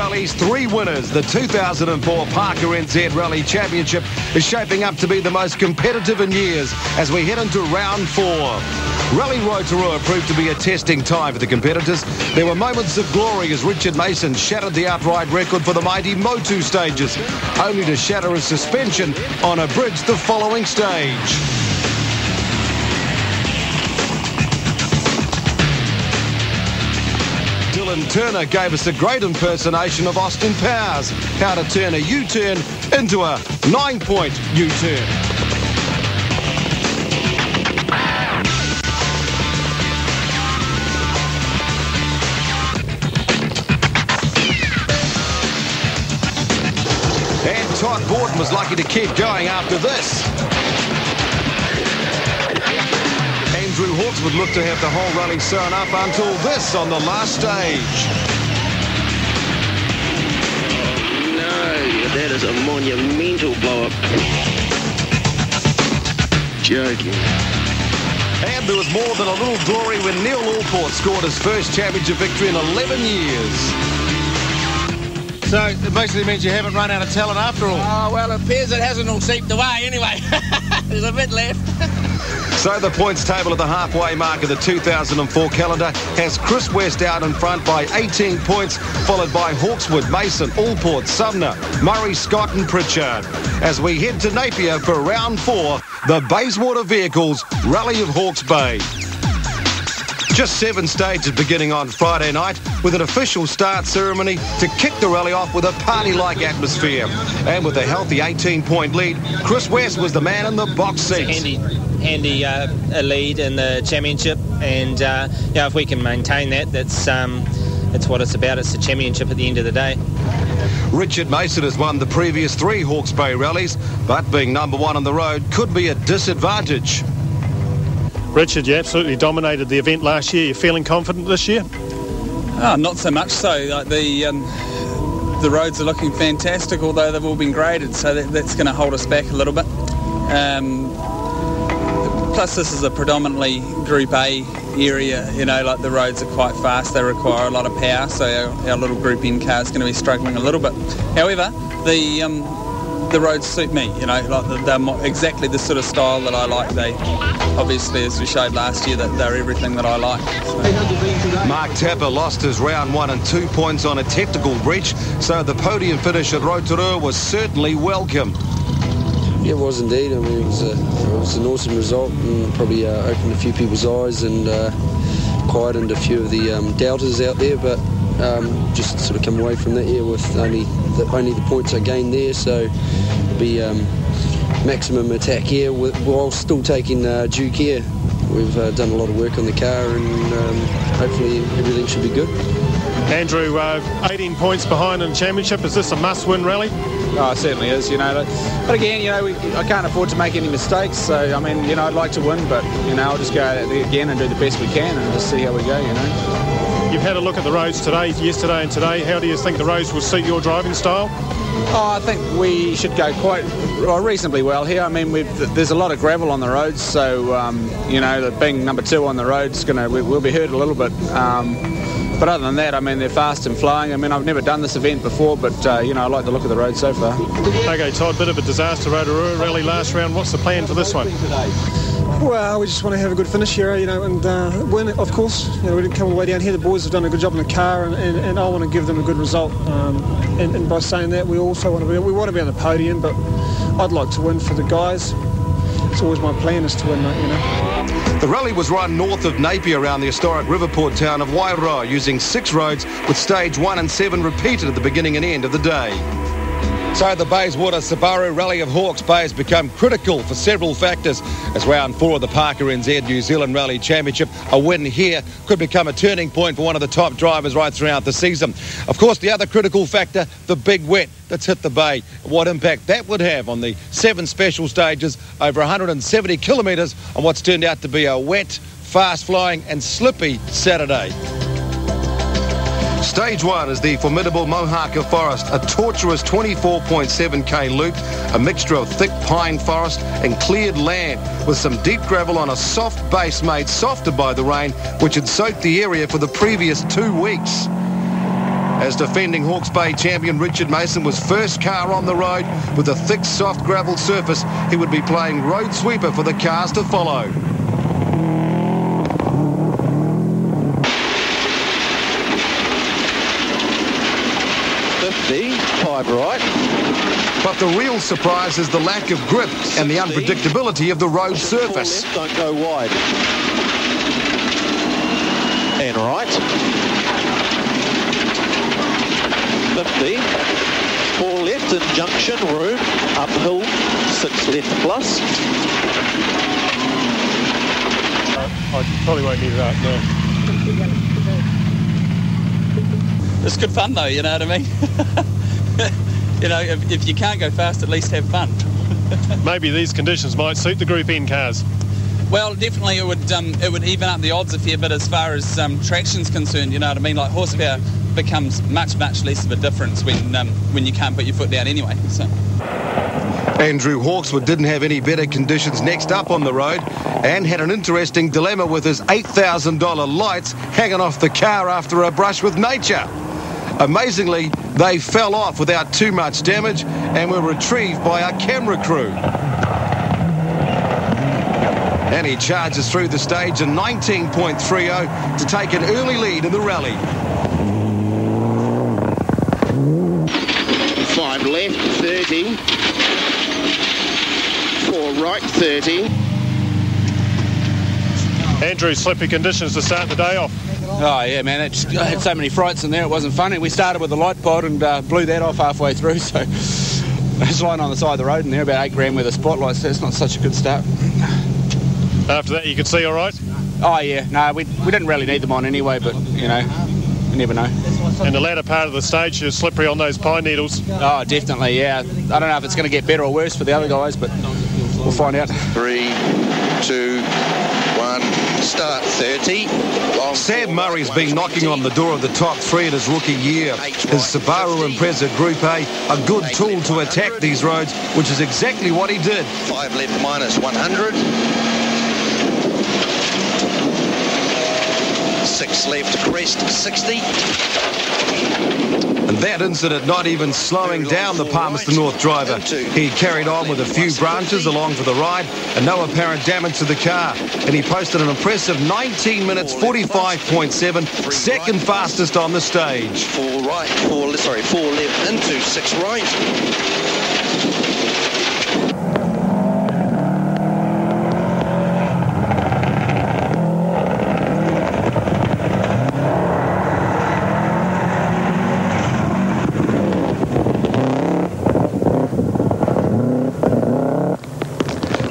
rallies, 3 winners. The 2004 Parker NZ Rally Championship is shaping up to be the most competitive in years as we head into round 4. Rally Rotorua proved to be a testing time for the competitors. There were moments of glory as Richard Mason shattered the outright record for the mighty Motu stages, only to shatter his suspension on a bridge the following stage. Dylan Turner gave us a great impersonation of Austin Powers, how to turn a U-turn into a 9-point U-turn. And Todd Gordon was lucky to keep going after this. Andrew Hawks would look to have the whole rally sewn up until this on the last stage. No, that is a monumental blow-up. Joking. And there was more than a little glory when Neil Allport scored his first championship victory in 11 years. So it basically means you haven't run out of talent after all. Oh, well, it appears it hasn't all seeped away anyway. There's a bit left. So the points table at the halfway mark of the 2004 calendar has Chris West out in front by 18 points, followed by Hawkswood, Mason, Allport, Sumner, Murray, Scott and Pritchard. As we head to Napier for round 4, the Bayswater Vehicles Rally of Hawke's Bay. Just 7 stages beginning on Friday night with an official start ceremony to kick the rally off with a party-like atmosphere. And with a healthy 18-point lead, Chris West was the man in the box seats. Handy lead in the championship, and if we can maintain that, that's what it's about. It's the championship at the end of the day. Richard Mason has won the previous 3 Hawke's Bay rallies, but being number 1 on the road could be a disadvantage. Richard, you absolutely dominated the event last year. You feeling confident this year? Oh, not so much so. Like the roads are looking fantastic, although they've all been graded, so that's going to hold us back a little bit. Plus, this is a predominantly Group A area. Like the roads are quite fast. They require a lot of power, so our little Group N car is going to be struggling a little bit. However, the roads suit me. Like they're exactly the sort of style that I like. They obviously, as we showed last year, that they're everything that I like. So. Mark Tapper lost his round 1 and 2 points on a technical breach, so the podium finish at Rotorua was certainly welcome. Yeah, it was indeed. I mean, it was an awesome result and probably opened a few people's eyes and quietened a few of the doubters out there, but just sort of come away from that year with only the points I gained there, so it'll be maximum attack here while still taking due care. We've done a lot of work on the car and hopefully everything should be good. Andrew, 18 points behind in the championship. Is this a must-win rally? Oh, it certainly is, But again, I can't afford to make any mistakes. So, I mean, I'd like to win, but, I'll just go out there again and do the best we can and just see how we go, You've had a look at the roads yesterday and today. How do you think the roads will suit your driving style? Oh, I think we should go quite reasonably well here. I mean, there's a lot of gravel on the roads, so, being number 2 on the road's we'll be hurt a little bit. But other than that, I mean, they're fast and flowing. I mean, I've never done this event before, but, I like the look of the road so far. OK, Todd, bit of a disaster Rotorua rally last round. What's the plan for this one? Well, we just want to have a good finish here, and win, of course. We didn't come all the way down here. The boys have done a good job in the car, and I want to give them a good result. And by saying that, we also want to be on the podium, but I'd like to win for the guys. It's always my plan is to win, The rally was run north of Napier around the historic riverport town of Wairoa, using 6 roads with stage 1 and 7 repeated at the beginning and end of the day. So the Bayswater Subaru Rally of Hawke's Bay has become critical for several factors, as round 4 of the Parker NZ New Zealand Rally Championship, a win here could become a turning point for one of the top drivers right throughout the season. Of course, the other critical factor, the big wet that's hit the bay. What impact that would have on the 7 special stages over 170 kilometres on what's turned out to be a wet, fast-flying and slippy Saturday. Stage 1 is the formidable Mohaka Forest, a tortuous 24.7k loop, a mixture of thick pine forest and cleared land with some deep gravel on a soft base made softer by the rain, which had soaked the area for the previous 2 weeks. as defending Hawke's Bay champion Richard Mason was first car on the road with a thick, soft gravel surface. He would be playing road sweeper for the cars to follow. Five right. But the real surprise is the lack of grip and the unpredictability of the road surface. Left, don't go wide. And right. 50. 4 left in junction, room. Uphill, 6 left plus. I probably won't need that, no. It's good fun though, you know what I mean? You know, if you can't go fast, at least have fun. Maybe these conditions might suit the Group N cars. Well, definitely it would even up the odds a fair bit as far as traction's concerned, you know what I mean? Like horsepower becomes much less of a difference when you can't put your foot down anyway. So. Andrew Hawkswood didn't have any better conditions next up on the road and had an interesting dilemma with his $8,000 lights hanging off the car after a brush with nature. Amazingly, they fell off without too much damage and were retrieved by our camera crew. And he charges through the stage in 19.30 to take an early lead in the rally. 5 left, 30. 4 right, 30. Andrew, slippy conditions to start the day off. Oh, yeah, man. I had so many frights in there, it wasn't funny. We started with the light pod and blew that off halfway through, so I was lying on the side of the road and there, about 8 grand worth of spotlights. So it's not such a good start. After that, you could see all right? Oh, yeah. No, we didn't really need them on anyway, but, you know, you never know. And the latter part of the stage, you're slippery on those pine needles. Oh, definitely, yeah. I don't know if it's going to get better or worse for the other guys, but we'll find out. 3, 2, 1, start 30. Sam Murray's been knocking on the door of the top 3 in his rookie year. His Subaru Impreza Group A, a good tool to attack these roads, which is exactly what he did. 5 left minus 100. 6 left crest 60. And that incident not even slowing down the Palmerston North driver. He carried on with a few branches along for the ride and no apparent damage to the car. And he posted an impressive 19 minutes 45.7, second fastest on the stage. 4 right, 4 left into 6 right.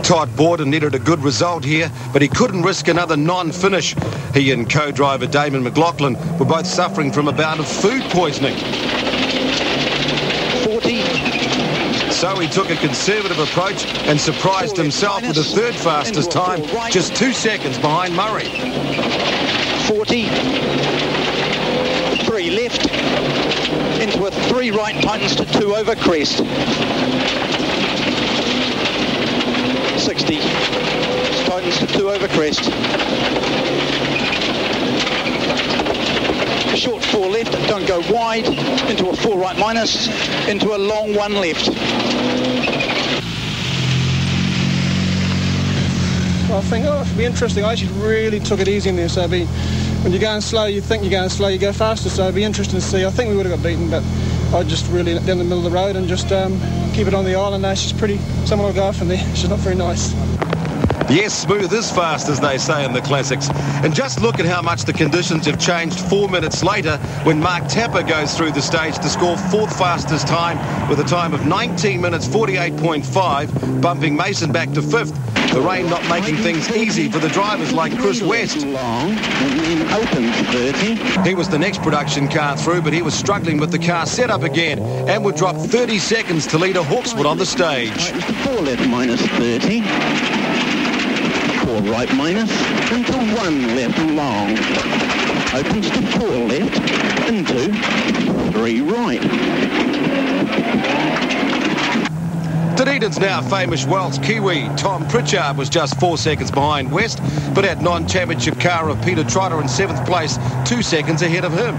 Todd Borden needed a good result here, but he couldn't risk another non-finish. He and co-driver Damon McLaughlin were both suffering from a bout of food poisoning. 40. So he took a conservative approach and surprised himself with the third fastest time, just 2 seconds behind Murray. 40. 3 left. Into a 3 right tightens to 2 over crest. 60. Tightens to 2 over crest. A short 4 left, don't go wide. Into a 4 right minus. Into a long 1 left. Well, I think, it'll be interesting. I actually really took it easy in there, so when you're going slow, you think you're going slow, you go faster, so it'll be interesting to see. I think we would have got beaten, but I just really down the middle of the road and just keep it on the island. She's pretty, someone will go off in there. She's not very nice. Yes, smooth is fast, as they say in the classics. And just look at how much the conditions have changed 4 minutes later when Mark Tapper goes through the stage to score 4th fastest time with a time of 19 minutes 48.5, bumping Mason back to 5th. The rain not making things easy for the drivers like Chris West. He was the next production car through, but he was struggling with the car setup again and would drop 30 seconds to leader Hawkswood on the stage. 4 left minus 30. 4 right minus into 1 left long. Opens to 4 left into 3 right. Dunedin's now famous Welsh Kiwi Tom Pritchard was just 4 seconds behind West, but had non-championship car of Peter Trotter in 7th place, 2 seconds ahead of him.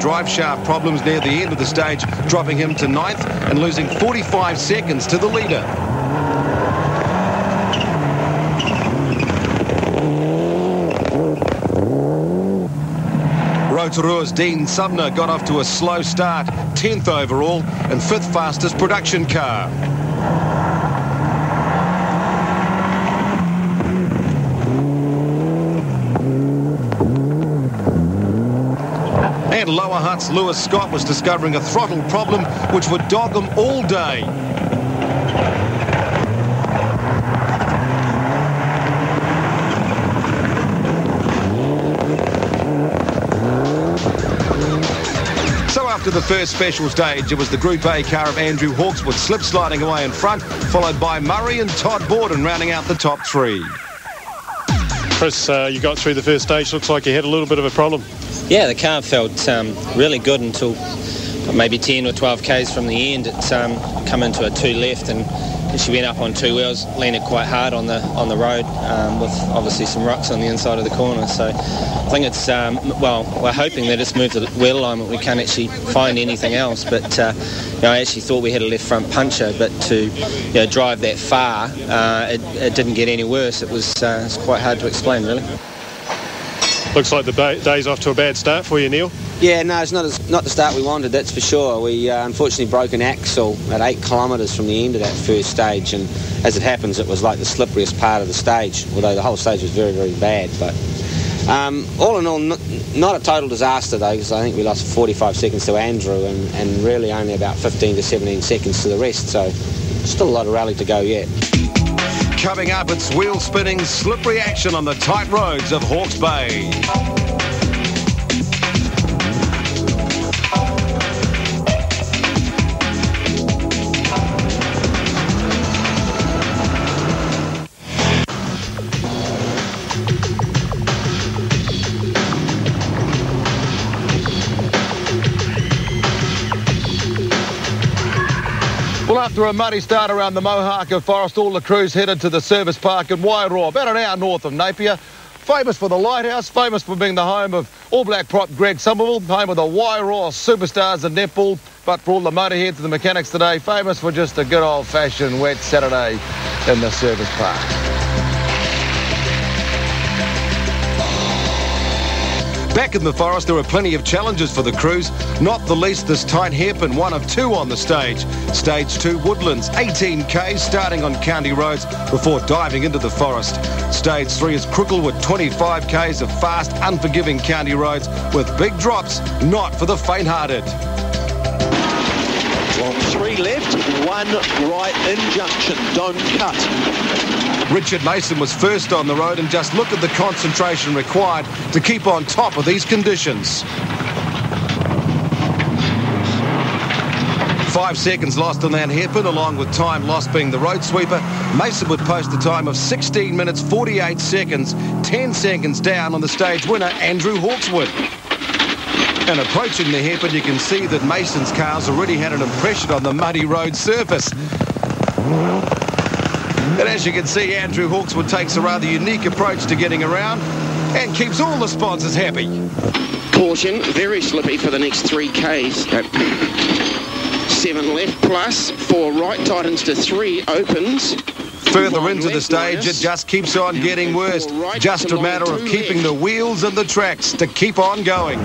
drive shaft problems near the end of the stage, dropping him to 9th and losing 45 seconds to the leader. Rotorua's Dean Sumner got off to a slow start, 10th overall and 5th fastest production car. And Lower Hutt's Lewis Scott was discovering a throttle problem which would dog him all day. So after the first special stage, it was the Group A car of Andrew Hawkswood slip sliding away in front, followed by Murray and Todd Borden rounding out the top three. Chris, you got through the first stage. Looks like you had a little bit of a problem. Yeah, the car felt really good until maybe 10 or 12 k's from the end. It's come into a 2 left and she went up on 2 wheels, landed quite hard on the road with obviously some rocks on the inside of the corner. So I think it's, well, we're hoping that it's moved the wheel alignment. We can't actually find anything else, but I actually thought we had a left front puncher, but to drive that far, it didn't get any worse. It's quite hard to explain, really. Looks like the day's off to a bad start for you, Neil. Yeah, no, it's not the start we wanted, that's for sure. We unfortunately broke an axle at 8 kilometres from the end of that first stage, and as it happens, it was like the slipperiest part of the stage, although the whole stage was very, very bad. But all in all, not a total disaster, though, because I think we lost 45 seconds to Andrew and really only about 15 to 17 seconds to the rest, so still a lot of rally to go yet. Coming up, it's wheel-spinning, slippery action on the tight roads of Hawke's Bay. Well, after a muddy start around the Mohaka Forest, all the crews headed to the service park in Wairoa, about an hour north of Napier. Famous for the lighthouse, famous for being the home of All Black prop Greg Somerville, home of the Wairoa superstars in netball, but for all the motorheads and the mechanics today, famous for just a good old-fashioned wet Saturday in the service park. Back in the forest, there are plenty of challenges for the crews, not the least this tight hairpin, one of 2 on the stage. Stage 2 Woodlands, 18 k's starting on county roads before diving into the forest. Stage 3 is Crooklewood, 25 k's of fast, unforgiving county roads with big drops, not for the faint-hearted. 3 left, 1 right in junction, don't cut. Richard Mason was first on the road, and just look at the concentration required to keep on top of these conditions. 5 seconds lost on that hairpin, along with time lost being the road sweeper. Mason would post a time of 16 minutes 48 seconds, 10 seconds down on the stage winner, Andrew Hawkswood. And approaching the hairpin, you can see that Mason's car's already had an impression on the muddy road surface. And as you can see, Andrew Hawkswood takes a rather unique approach to getting around and keeps all the sponsors happy. Caution, very slippy for the next 3 k's. 7 left plus, 4 right, tightens to 3, opens. Further into the stage, it just keeps on getting worse. Just a matter of keeping the wheels and the tracks to keep on going.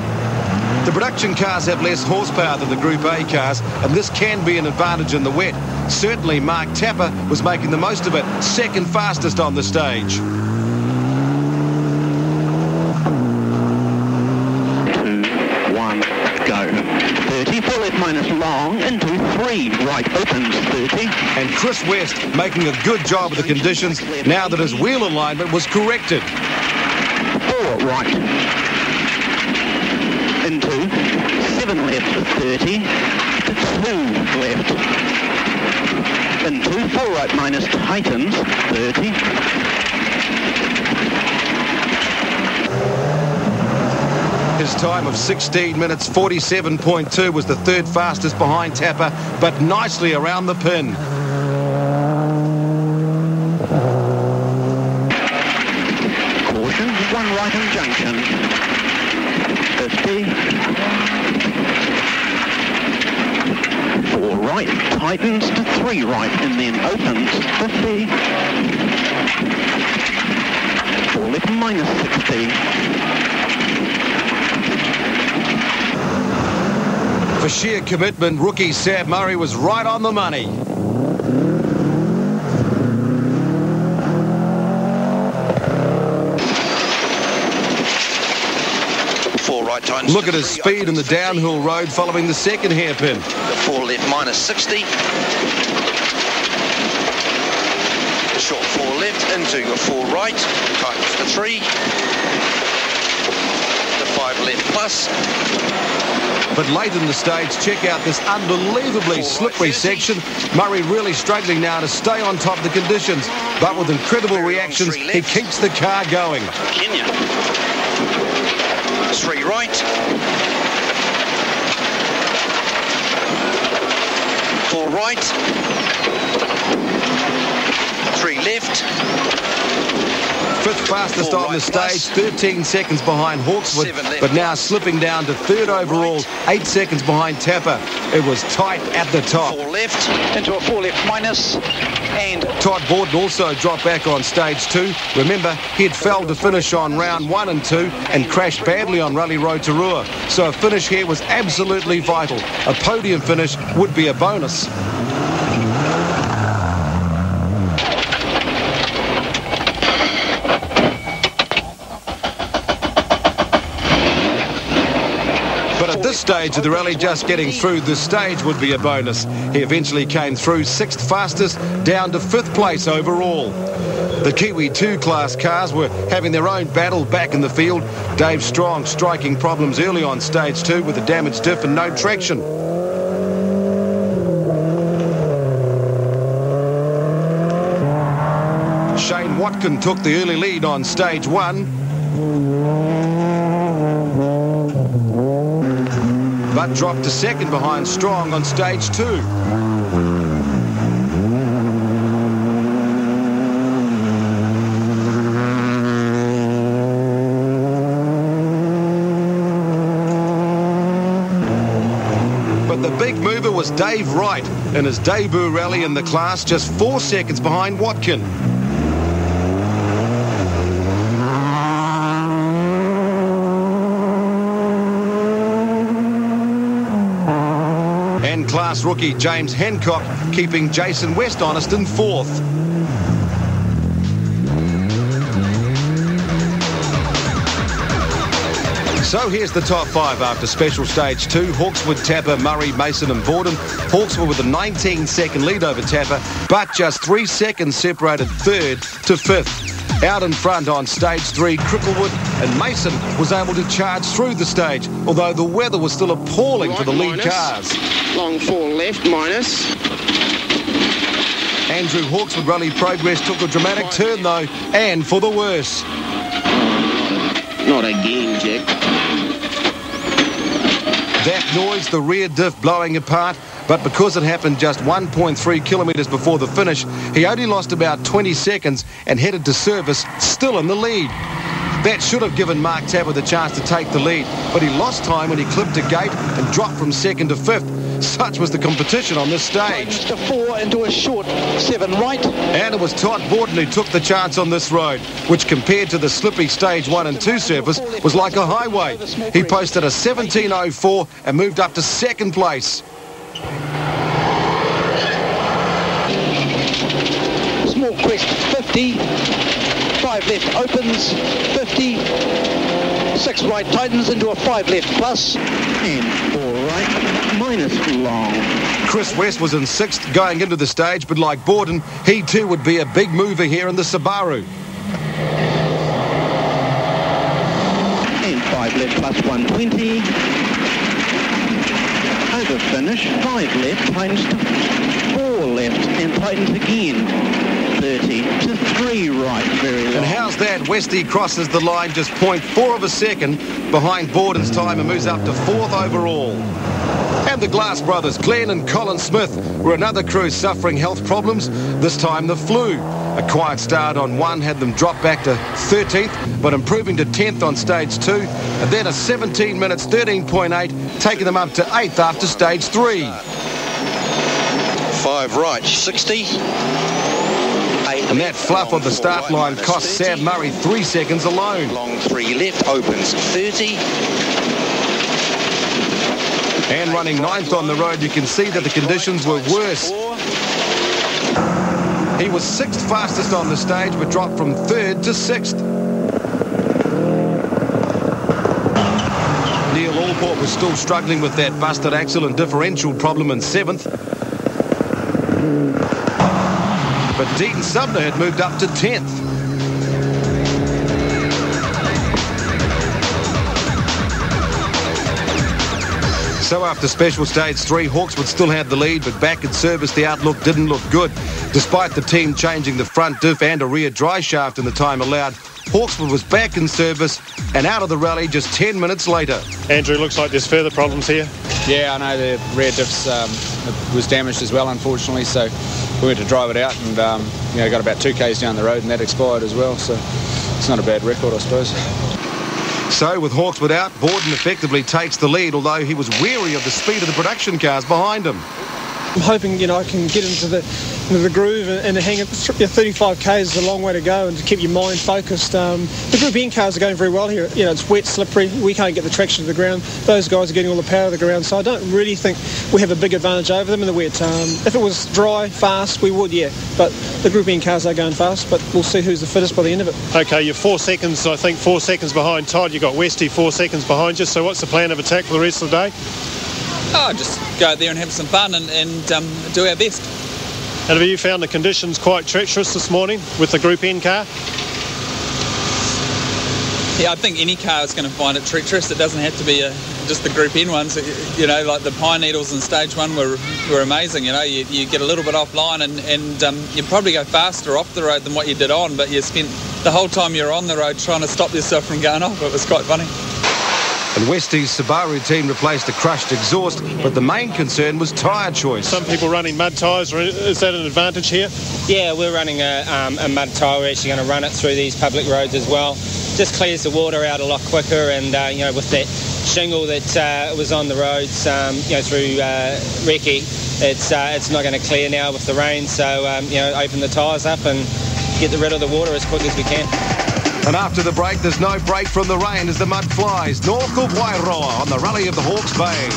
The production cars have less horsepower than the Group A cars, and this can be an advantage in the wet. Certainly Mark Tapper was making the most of it, second fastest on the stage. 2, 1, go. 30, 4 left minus long, into 3, right opens 30. And Chris West making a good job of the conditions now that his wheel alignment was corrected. 4 right. Into 7 left 30, 2 left. Into 4 right minus tightens 30. His time of 16 minutes 47.2 was the 3rd fastest behind Tapper, but nicely around the pin. Caution, 1 right in junction. 50. right, tightens to 3 right, and then opens 50. 4 left minus 60. For sheer commitment, rookie Sam Murray was right on the money. Look at his speed in the downhill road following the second hairpin. 4 left minus 60. Short 4 left into your 4 right. Tightens to 3. The 5 left plus. But late in the stage, check out this unbelievably slippery section. Murray really struggling now to stay on top of the conditions. But with incredible reactions, he keeps the car going. Kenya. 3 right. 4 right. 3 left. Fifth fastest on the stage, 13 seconds behind Hawkswood, but now slipping down to third overall, 8 seconds behind Tapper. It was tight at the top. 4 left into a 4 left minus. And Todd Borden also dropped back on stage 2. Remember, he had failed to finish on round 1 and 2 and crashed badly on Rally Rotorua. So a finish here was absolutely vital. A podium finish would be a bonus. But at this stage of the rally, just getting through this stage would be a bonus. He eventually came through 6th fastest, down to 5th place overall. The Kiwi 2 class cars were having their own battle back in the field. Dave Strong striking problems early on stage 2 with a damaged diff and no traction. Shane Watkin took the early lead on stage 1. But dropped to second behind Strong on stage 2. But the big mover was Dave Wright in his debut rally in the class, just 4 seconds behind Watkin. Class rookie James Hancock keeping Jason West honest in 4th. So here's the top 5 after special stage 2. Hawkswood, Tapper, Murray, Mason and Borden. Hawkswood with a 19-second lead over Tapper, but just 3 seconds separated 3rd to 5th. Out in front on stage 3, Cricklewood and Mason was able to charge through the stage, although the weather was still appalling for the lead cars. Long 4 left minus. Andrew Hawkswood rally progress took a dramatic turn though, and for the worse. Not again, Jack. That noise, the rear diff blowing apart, but because it happened just 1.3 kilometres before the finish, he only lost about 20 seconds and headed to service, still in the lead. That should have given Mark Tapper the chance to take the lead, but he lost time when he clipped a gate and dropped from 2nd to 5th. Such was the competition on this stage. To 4 into a short 7 right. And it was Todd Borden who took the chance on this road, which compared to the slippy stage 1 and 2 surface was like a highway. He posted a 17.04 and moved up to 2nd place. Small crest 50. 5 left opens 50. 6 right tightens into a 5 left plus. And 4 right minus long. Chris West was in 6th going into the stage, but like Borden, he too would be a big mover here in the Subaru. And 5 left plus 120. Over finish, 5 left tightens to 4 left and tightens again. 30 to 3 right, very long. And how's that? Westy crosses the line just 0.4 of a second behind Borden's time and moves up to 4th overall. And the Glass brothers, Glenn and Colin Smith, were another crew suffering health problems, this time the flu. A quiet start on 1 had them drop back to 13th, but improving to 10th on stage 2, and then a 17 minutes 13.8, taking them up to 8th after stage 3. 5 right, 60. And that fluff on the start line cost Sam Murray 3 seconds alone. Long 3 left, opens 30. And running 9th on the road, you can see that the conditions were worse. He was 6th fastest on the stage, but dropped from 3rd to 6th. Neil Allport was still struggling with that busted axle and differential problem in 7th. But Dean Sumner had moved up to 10th. So after special stage 3, Hawkeswood still had the lead, but back in service the outlook didn't look good. Despite the team changing the front diff and a rear dry shaft in the time allowed, Hawkeswood was back in service and out of the rally just 10 minutes later. Andrew, looks like there's further problems here. Yeah, I know the rear diffs was damaged as well, unfortunately, so we went to drive it out and got about 2 k's down the road and that expired as well, so it's not a bad record, I suppose. So with Hawkeswood out, Borden effectively takes the lead, although he was wary of the speed of the production cars behind him. I'm hoping, I can get into the groove and hang it. 35 k's is a long way to go, and to keep your mind focused. The Group N cars are going very well here. It's wet, slippery. We can't get the traction to the ground. Those guys are getting all the power to the ground, so I don't really think we have a big advantage over them in the wet. If it was dry, fast, we would, yeah. But the Group N cars are going fast, but we'll see who's the fittest by the end of it. OK, you're 4 seconds, I think, 4 seconds behind Todd. You've got Westy 4 seconds behind you, so what's the plan of attack for the rest of the day? Oh, just go out there and have some fun and do our best. And have you found the conditions quite treacherous this morning with the Group N car? Yeah, I think any car is going to find it treacherous. It doesn't have to be just the Group N ones. Like the Pine Needles in Stage 1 were amazing. You get a little bit offline and you probably go faster off the road than what you did on, but you spent the whole time you're on the road trying to stop yourself from going off. It was quite funny. And Westy's Subaru team replaced a crushed exhaust, but the main concern was tyre choice. Some people running mud tyres, is that an advantage here? Yeah, we're running a mud tyre. We're actually going to run it through these public roads as well. Just clears the water out a lot quicker, and with that shingle that was on the roads, through Recce, it's not going to clear now with the rain. So open the tyres up and get rid of the water as quick as we can. And after the break, there's no break from the rain as the mud flies north of Wairoa on the Rally of the Hawke's Bay.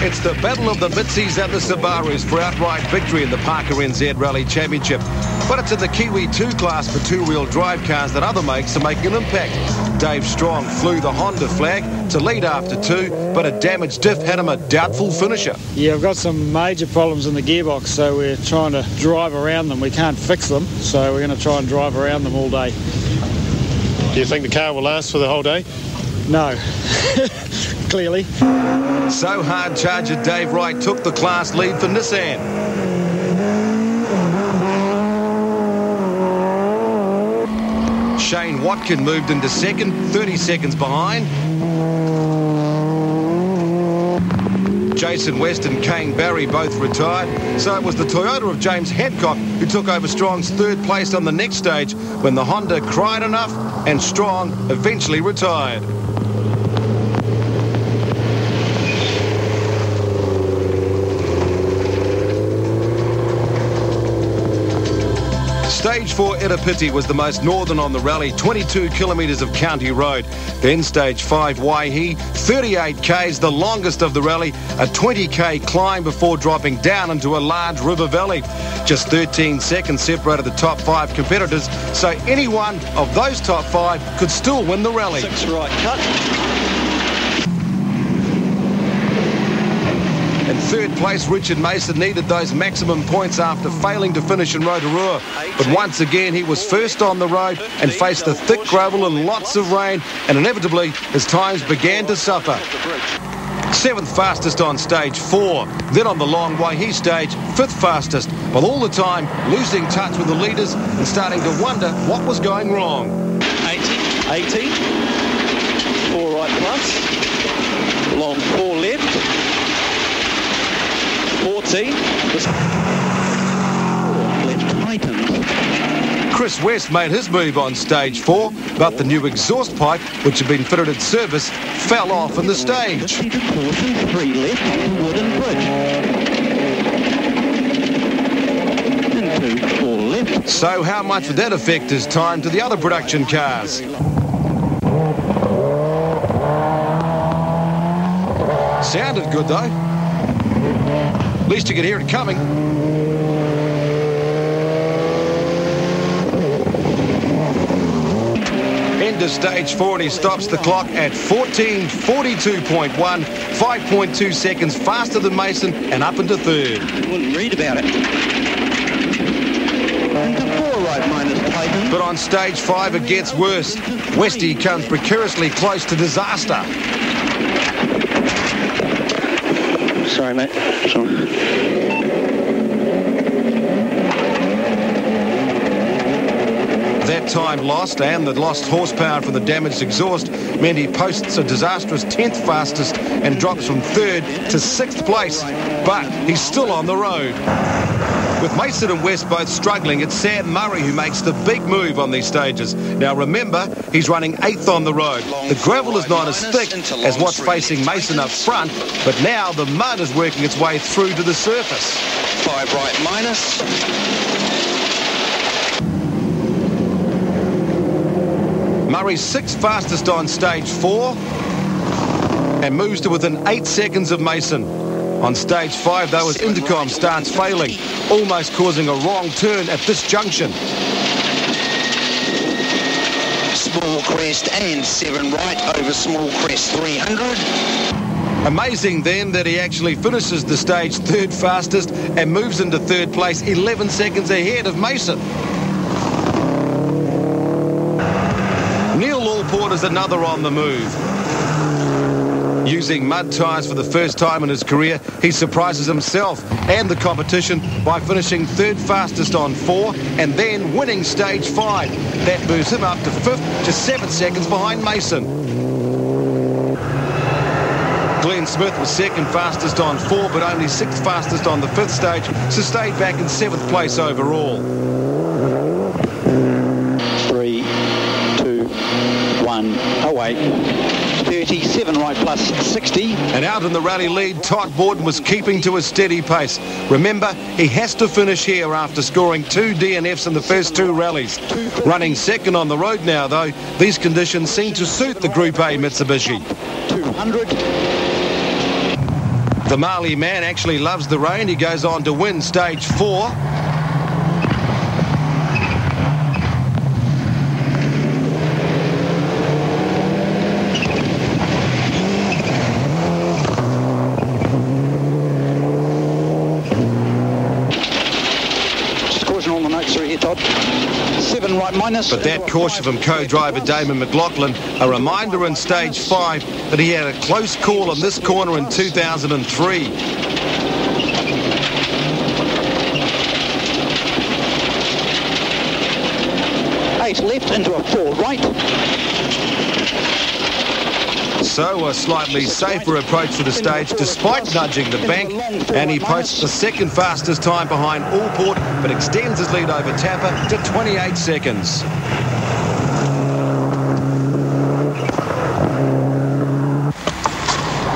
It's the battle of the Mitzies and the Subarus for outright victory in the Parker NZ Rally Championship. But it's in the Kiwi 2 class for two-wheel drive cars that other makes are making an impact. Dave Strong flew the Honda flag to lead after 2, but a damaged diff had him a doubtful finisher. Yeah, we've got some major problems in the gearbox, so we're trying to drive around them. We can't fix them, so we're going to try and drive around them all day. Do you think the car will last for the whole day? No, clearly. So hard charger Dave Wright took the class lead for Nissan. Shane Watkin moved into second, 30 seconds behind. Jason West and Kane Barry both retired, so it was the Toyota of James Hancock who took over Strong's third place on the next stage when the Honda cried enough and Strong eventually retired. Stage 4 Irapiti was the most northern on the rally, 22 kilometres of county road. Then Stage 5 Waihi, 38 k's, the longest of the rally, a 20k climb before dropping down into a large river valley. Just 13 seconds separated the top 5 competitors, so any one of those top 5 could still win the rally. 6 right cut. In third place, Richard Mason needed those maximum points after failing to finish in Rotorua. But once again, he was first on the road and faced the thick gravel and lots of rain, and inevitably, his times began to suffer. 7th fastest on Stage 4. Then on the long Waihi stage, 5th fastest, but all the time losing touch with the leaders and starting to wonder what was going wrong. 80. 4 right plus. Long 4 left. 14. Chris Chris West made his move on stage 4, but the new exhaust pipe, which had been fitted at service, fell off in the stage. 3 left onto Wooden Bridge. Into 4 left. So how much would that affect his time to the other production cars? Sounded good though. At least you could hear it coming. End of stage 4 and he stops the clock at 14:42.1, 5.2 seconds faster than Mason and up into third. Wouldn't read about it. Into 4 right minus Titan. But on stage 5 it gets worse. Westy comes precariously close to disaster. Sorry, mate. Sorry. That time lost and the lost horsepower from the damaged exhaust meant he posts a disastrous 10th fastest and drops from 3rd to 6th place. But he's still on the road. With Mason and West both struggling, it's Sam Murray who makes the big move on these stages. Now remember, he's running 8th on the road. The gravel is not as thick as what's facing Mason up front, but now the mud is working its way through to the surface. 5 right minus. Murray's 6th fastest on stage 4 and moves to within 8 seconds of Mason. On stage 5, though, his intercom starts failing, almost causing a wrong turn at this junction. Small crest and 7 right over small crest 300. Amazing then that he actually finishes the stage 3rd fastest and moves into 3rd place 11 seconds ahead of Mason. Neil Allport is another on the move. Using mud tyres for the first time in his career, he surprises himself and the competition by finishing 3rd fastest on 4 and then winning stage 5. That moves him up to 5th, just 7 seconds behind Mason. Glenn Smith was 2nd fastest on 4 but only 6th fastest on the 5th stage, so stayed back in 7th place overall. 3, 2, 1, away. 37 right plus 60. And out in the rally lead, Todd Borden was keeping to a steady pace. Remember, he has to finish here after scoring 2 DNFs in the first 2 rallies. Running 2nd on the road now, though, these conditions seem to suit the Group A Mitsubishi. 200. The Marley man actually loves the rain. He goes on to win stage 4. Todd. 7 right minus. But that caution from co-driver Damon McLaughlin, a reminder in stage 5 that he had a close call on this corner in 2003. 8 left into a 4 right. So a slightly safer approach to the stage despite nudging the bank, and he posts the 2nd fastest time behind Allport but extends his lead over Tapper to 28 seconds.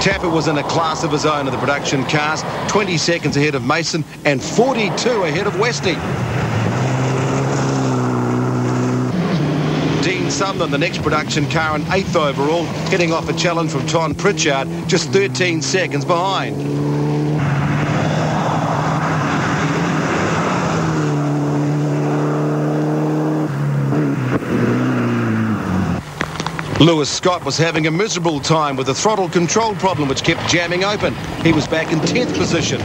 Tapper was in a class of his own of the production cars, 20 seconds ahead of Mason and 42 ahead of Westy. Dean Sumner, the next production car, in 8th overall, heading off a challenge from Tom Pritchard, just 13 seconds behind. Lewis Scott was having a miserable time with a throttle control problem which kept jamming open. He was back in 10th position.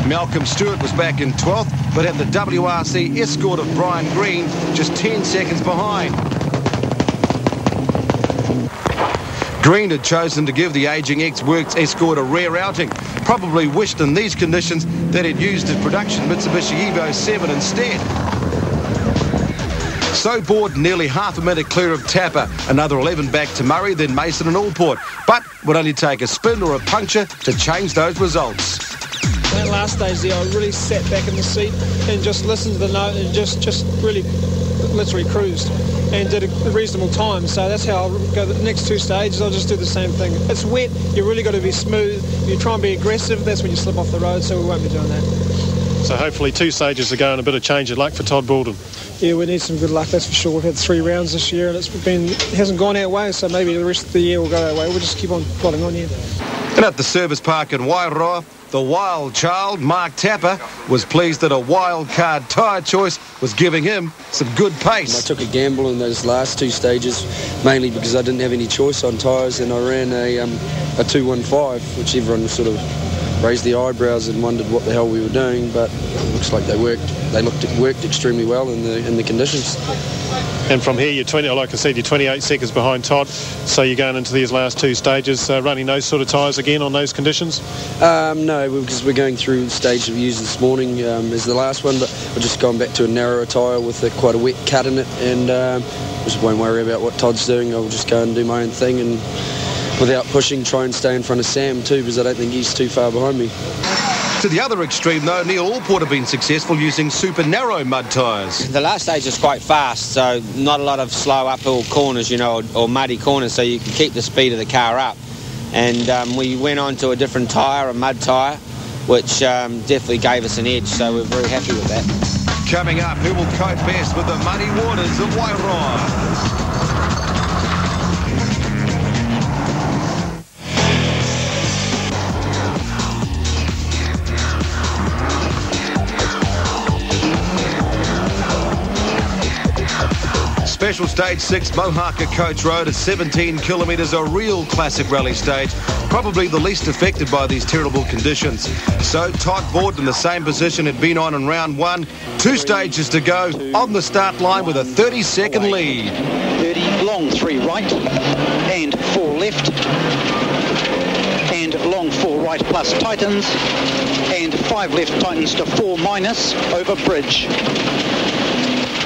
Malcolm Stewart was back in 12th, but had the WRC escort of Brian Green just 10 seconds behind. Green had chosen to give the ageing ex-Works escort a rare outing, probably wished in these conditions that he'd used his production Mitsubishi Evo 7 instead. So Borden nearly half a minute clear of Tapper, another 11 back to Murray, then Mason and Allport, but would only take a spin or a puncture to change those results. That last stage there, I really sat back in the seat and just listened to the note and just really literally cruised and did a reasonable time. So that's how I'll go the next 2 stages. I'll just do the same thing. It's wet, you really got to be smooth. You try and be aggressive, that's when you slip off the road, so we won't be doing that. So hopefully 2 stages ago and a bit of change of luck for Todd Baldwin. Yeah, we need some good luck, that's for sure. We've had 3 rounds this year and it hasn't gone our way, so maybe the rest of the year will go our way. We'll just keep on plodding on here. And at the service park in Wairoa, the wild child, Mark Tapper, was pleased that a wild card tyre choice was giving him some good pace. I took a gamble in those last 2 stages, mainly because I didn't have any choice on tyres, and I ran a 215, which everyone sort of raised the eyebrows and wondered what the hell we were doing, but it looks like they worked. They worked extremely well in the conditions. And from here, like I said, you're 28 seconds behind Todd, so you're going into these last 2 stages, running those sort of tyres again on those conditions? No, because we're going through the stage that we used this morning as the last one, but we're just going back to a narrower tyre with quite a wet cut in it, and just won't worry about what Todd's doing. I'll just go and do my own thing, and without pushing, try and stay in front of Sam too, because I don't think he's too far behind me. To the other extreme, though, Neil Allport have been successful using super narrow mud tyres. The last stage is quite fast, so not a lot of slow uphill corners, or muddy corners, so you can keep the speed of the car up. And we went on to a different tyre, a mud tyre, which definitely gave us an edge, so we're very happy with that. Coming up, who will cope best with the muddy waters of Wairoa? Special Stage 6 Mohaka Coach Road at 17 kilometres, a real classic rally stage, probably the least affected by these terrible conditions. So Todd Baldwin in the same position had been on in round 1, 2 stages to go, on the start line with a 30-second lead. 30, long 3 right, and 4 left, and long 4 right plus tightens, and 5 left tightens to 4 minus over bridge.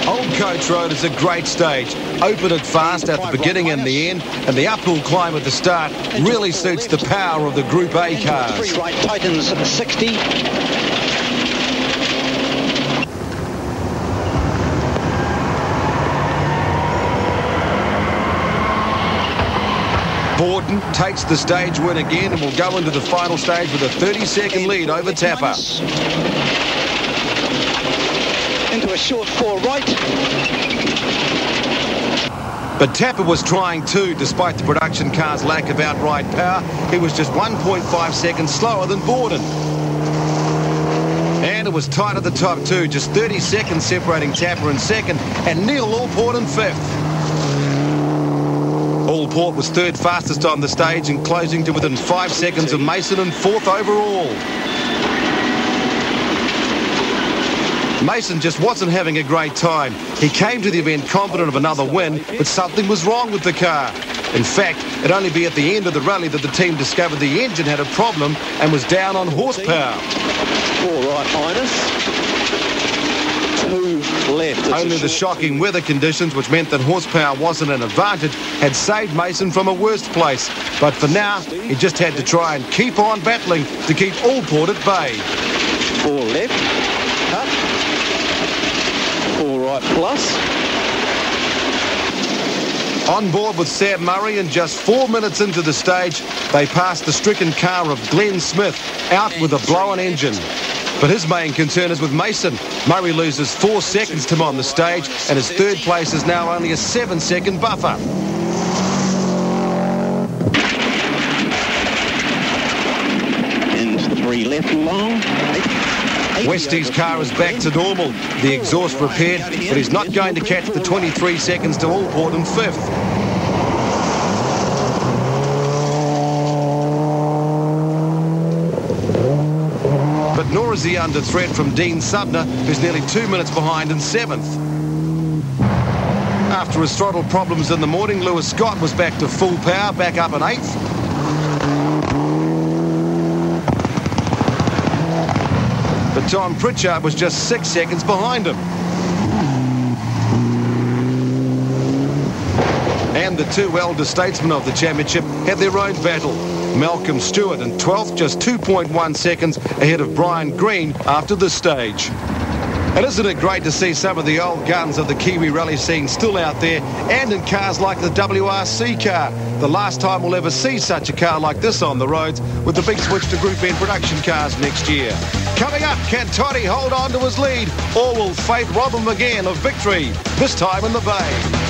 Old Coach Road is a great stage. Open it fast at the beginning and the end, and the uphill climb at the start really suits the power of the Group A cars. 3 right tightens 60. Borden takes the stage win again and will go into the final stage with a 30-second lead over Tapper. Into a short 4 right. But Tapper was trying too, despite the production car's lack of outright power. He was just 1.5 seconds slower than Borden. And it was tight at the top too, just 30 seconds separating Tapper in second and Neil Allport in fifth. Allport was 3rd fastest on the stage and closing to within 5 seconds of Mason and 4th overall. Mason just wasn't having a great time. He came to the event confident of another win, but something was wrong with the car. In fact, it'd only be at the end of the rally that the team discovered the engine had a problem and was down on horsepower. 4 right minus, 2 left. Only the shocking weather conditions, which meant that horsepower wasn't an advantage, had saved Mason from a worse place. But for now, he just had to try and keep on battling to keep Allport at bay. 4 left. Up. 4 right plus. On board with Sam Murray, and just 4 minutes into the stage, they passed the stricken car of Glenn Smith out with a blown engine. But his main concern is with Mason. Murray loses 4 seconds to him on the stage, and his 3rd place is now only a 7-second buffer. And 3 left long. Westy's car is back to normal. The exhaust repaired, but he's not going to catch the 23 seconds to Allport in 5th. But nor is he under threat from Dean Sudner, who's nearly 2 minutes behind in 7th. After his throttle problems in the morning, Lewis Scott was back to full power, back up in 8th. But Tom Pritchard was just 6 seconds behind him. And the 2 elder statesmen of the championship had their own battle. Malcolm Stewart in 12th, just 2.1 seconds ahead of Brian Green after this stage. And isn't it great to see some of the old guns of the Kiwi rally scene still out there, and in cars like the WRC car? The last time we'll ever see such a car like this on the roads, with the big switch to Group N production cars next year. Coming up, can Toddy hold on to his lead, or will fate rob him again of victory, this time in the Bay?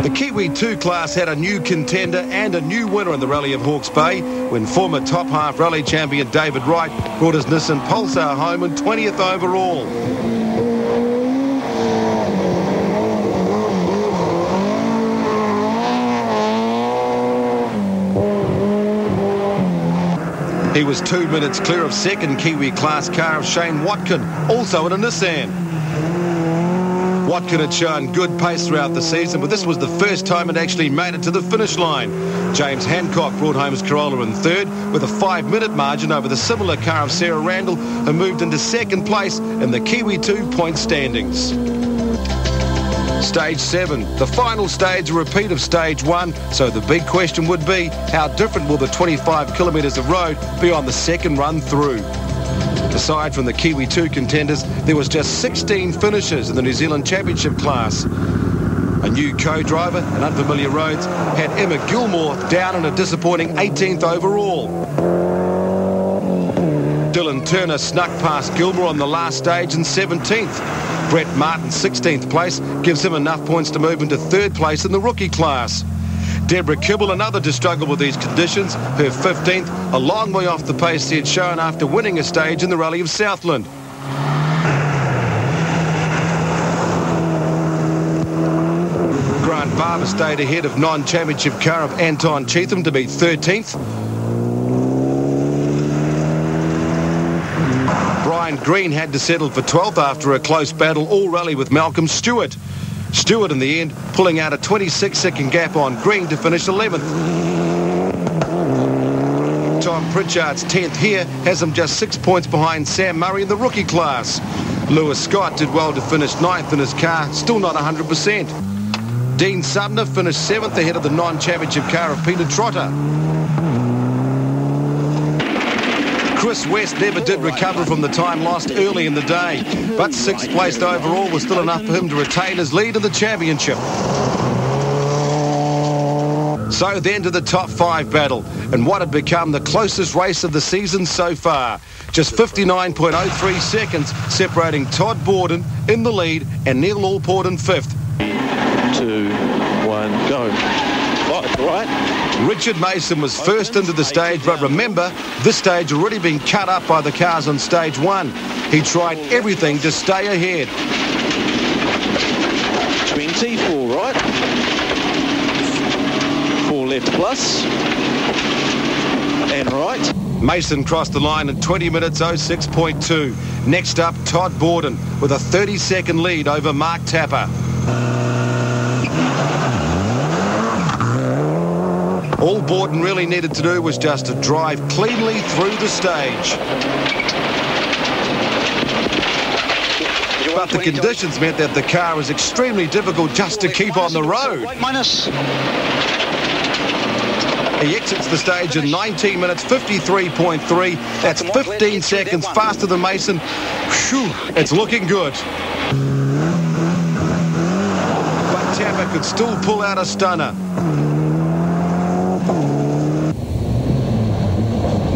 The Kiwi 2 class had a new contender and a new winner in the Rally of Hawke's Bay when former top half rally champion David Wright brought his Nissan Pulsar home in 20th overall. He was 2 minutes clear of second Kiwi class car of Shane Watkin, also in a Nissan. Watkin had shown good pace throughout the season, but this was the first time it actually made it to the finish line. James Hancock brought home his Corolla in third with a 5-minute margin over the similar car of Sarah Randall, who moved into second place in the Kiwi 2 point standings. Stage 7, the final stage, a repeat of Stage 1, so the big question would be, how different will the 25 kilometres of road be on the second run through? Aside from the Kiwi 2 contenders, there was just 16 finishers in the New Zealand Championship class. A new co-driver and unfamiliar roads had Emma Gilmore down in a disappointing 18th overall. Dylan Turner snuck past Gilmore on the last stage in 17th. Brett Martin's 16th place gives him enough points to move into third place in the rookie class. Deborah Kibble, another to struggle with these conditions, her 15th, a long way off the pace he had shown after winning a stage in the Rally of Southland. Grant Barber stayed ahead of non-championship car of Anton Cheatham to be 13th. Brian Green had to settle for 12th after a close battle all rally with Malcolm Stewart. Stewart in the end pulling out a 26-second gap on Green to finish 11th. Tom Pritchard's 10th here has him just 6 points behind Sam Murray in the rookie class. Lewis Scott did well to finish 9th in his car, still not 100%. Dean Sumner finished 7th ahead of the non-championship car of Peter Trotter. Chris West never did recover from the time lost early in the day, but 6th placed overall was still enough for him to retain his lead in the championship. So then to the top 5 battle, and what had become the closest race of the season so far. Just 59.03 seconds separating Todd Borden in the lead and Neil Allport in 5th. 2, 1, go. Right. Richard Mason was first into the stage, but remember, this stage had already been cut up by the cars on Stage 1. He tried everything to stay ahead. 24 right. 4 left plus. And right. Mason crossed the line in 20 minutes 06.2. Next up, Todd Borden with a 30-second lead over Mark Tapper. All Borden really needed to do was just to drive cleanly through the stage. But the conditions meant that the car was extremely difficult just to keep on the road. He exits the stage in 19 minutes 53.3. That's 15 seconds faster than Mason. Whew, it's looking good. But Tapper could still pull out a stunner.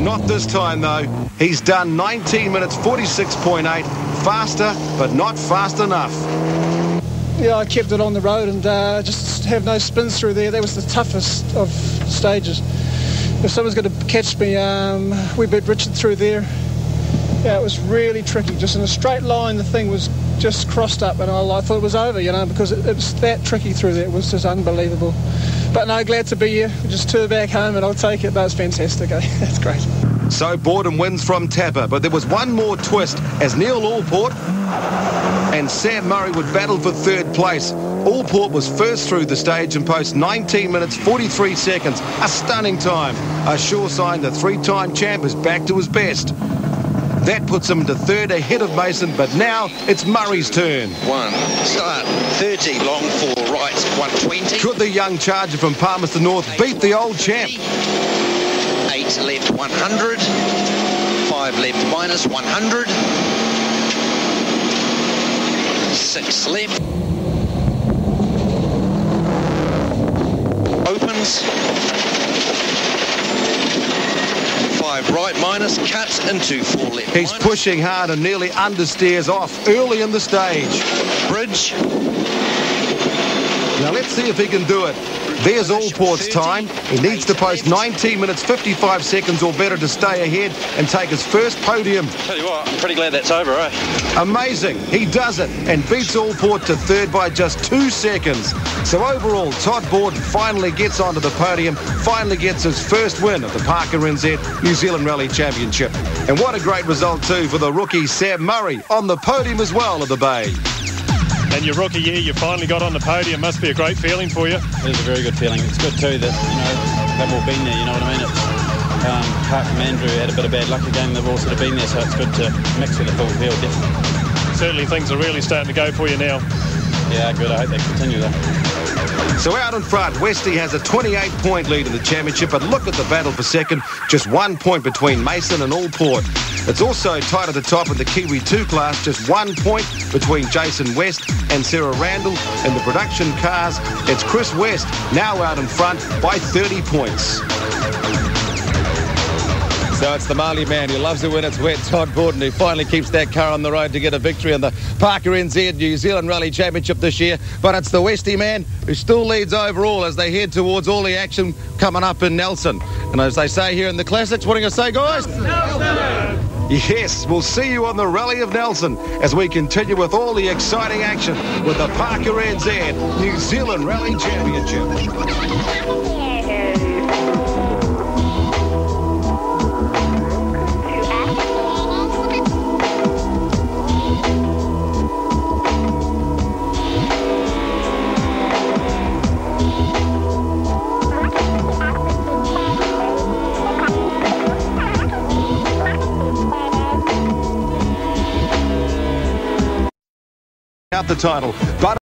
Not this time, though. He's done 19 minutes 46.8. Faster, but not fast enough. Yeah, I kept it on the road and just have no spins through there. That was the toughest of stages. If someone's going to catch me, we beat Richard through there. Yeah, it was really tricky. Just in a straight line, the thing was just crossed up, and I thought it was over, you know, because it was that tricky through there. It was just unbelievable. But no, glad to be here. We just tour back home, and I'll take it. That's fantastic. Eh? That's great. So Borden wins from Tapper, but there was one more twist as Neil Allport and Sam Murray would battle for third place. Allport was first through the stage and posts 19 minutes 43 seconds. A stunning time. A sure sign the three-time champ is back to his best. That puts him to third ahead of Mason, but now it's Murray's turn. 1, start, 30, long 4 right, 1 5:20. Could the young charger from Palmerston North beat the old champ? 8 left 100. 5 left minus 100. 6 left. Opens. 5 right minus, cuts into 4 left. He's minus. pushing hard and nearly understeers off early in the stage. Bridge. Now let's see if he can do it. There's Allport's time. He needs to post 19 minutes 55 seconds or better to stay ahead and take his first podium. Tell you what, I'm pretty glad that's over, eh? Amazing. He does it and beats Allport to third by just 2 seconds. So overall, Todd Borden finally gets onto the podium, finally gets his first win of the Parker NZ New Zealand Rally Championship. And what a great result too for the rookie Sam Murray on the podium as well of the Bay. And your rookie year, you finally got on the podium. Must be a great feeling for you. It is a very good feeling. It's good too that, they've all been there, you know what I mean? Apart from Andrew had a bit of bad luck again, they've all sort of been there, so it's good to mix with the full field, definitely. Certainly things are really starting to go for you now. Yeah, good. I hope they continue though. So out in front, Westy has a 28-point lead in the championship, but look at the battle for second, just 1 point between Mason and Allport. It's also tight at the top in the Kiwi 2 class, just 1 point between Jason West and Sarah Randall. In the production cars, it's Chris West now out in front by 30 points. So it's the Marley man who loves it when it's wet, Todd Borden, who finally keeps that car on the road to get a victory in the Parker NZ New Zealand Rally Championship this year. But it's the Westy man who still leads overall as they head towards all the action coming up in Nelson. And as they say here in the Classics, what are you going to say, guys? Nelson! Yes, we'll see you on the Rally of Nelson as we continue with all the exciting action with the Parker NZ New Zealand Rally Championship. Out the title, but